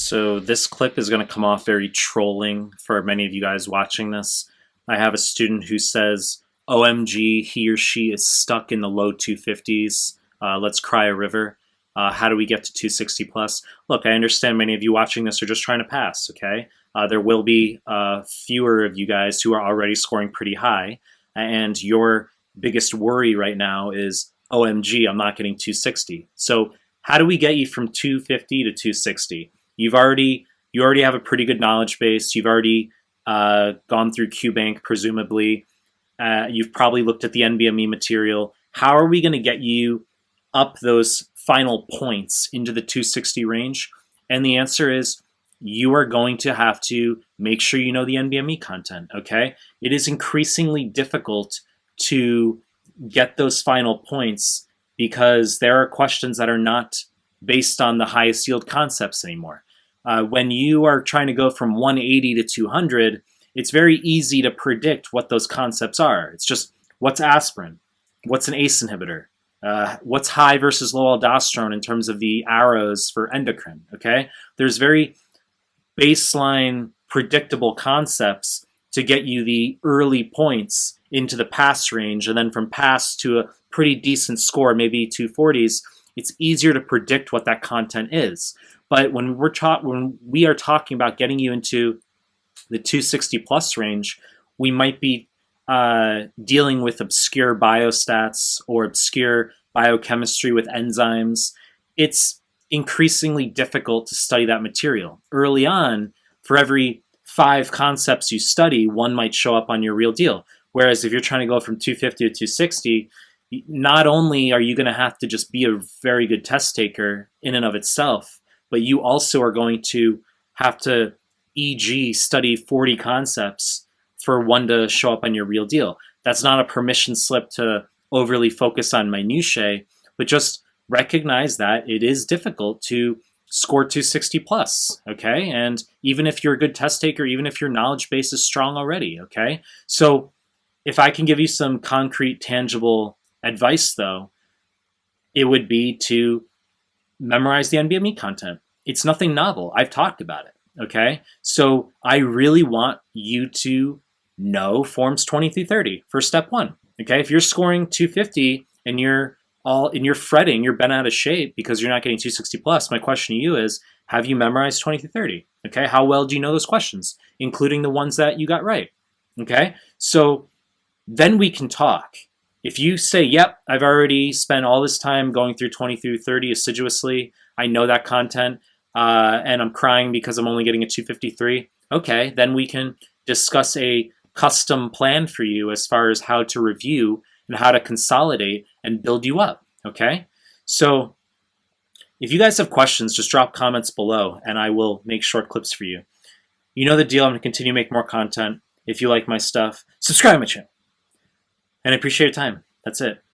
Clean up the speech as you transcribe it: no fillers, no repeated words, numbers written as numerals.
So this clip is going to come off very trolling for many of you guys watching this. I have a student who says, OMG, he or she is stuck in the low 250s. Let's cry a river. How do we get to 260 plus? Look, I understand many of you watching this are just trying to pass, okay? There will be fewer of you guys who are already scoring pretty high, and your biggest worry right now is, OMG, I'm not getting 260. So how do we get you from 250 to 260? You already have a pretty good knowledge base. You've already gone through QBank, presumably. You've probably looked at the NBME material. How are we going to get you up those final points into the 260 range? And the answer is you are going to have to make sure you know the NBME content, okay? It is increasingly difficult to get those final points because there are questions that are not based on the highest yield concepts anymore. When you are trying to go from 180 to 200, it's very easy to predict what those concepts are. It's just, what's aspirin? What's an ACE inhibitor? What's high versus low aldosterone in terms of the arrows for endocrine, okay? There's very baseline predictable concepts to get you the early points into the pass range, and then from pass to a pretty decent score, maybe 240s, it's easier to predict what that content is. But when we are talking about getting you into the 260 plus range, we might be dealing with obscure biostats or obscure biochemistry with enzymes. It's increasingly difficult to study that material. Early on, for every 5 concepts you study, one might show up on your real deal. Whereas if you're trying to go from 250 to 260, not only are you going to have to just be a very good test taker in and of itself, but you also are going to have to, e.g., study 40 concepts for one to show up on your real deal. That's not a permission slip to overly focus on minutiae, but just recognize that it is difficult to score 260 plus, okay? And even if you're a good test taker, even if your knowledge base is strong already, okay? So if I can give you some concrete, tangible advice, though, it would be to memorize the NBME content. It's nothing novel. I've talked about it, okay? So I really want you to know forms 20 through 30 for step 1, okay? If you're scoring 250 and you're fretting, you're bent out of shape because you're not getting 260 plus, my question to you is, have you memorized 20 through 30, okay? How well do you know those questions, including the ones that you got right, okay? So then we can talk. If you say, yep, I've already spent all this time going through 20 through 30 assiduously, I know that content, and I'm crying because I'm only getting a 253, okay, then we can discuss a custom plan for you as far as how to review and how to consolidate and build you up, okay? So if you guys have questions, just drop comments below and I will make short clips for you. You know the deal. I'm going to continue to make more content. If you like my stuff, subscribe to my channel. And I appreciate your time. That's it.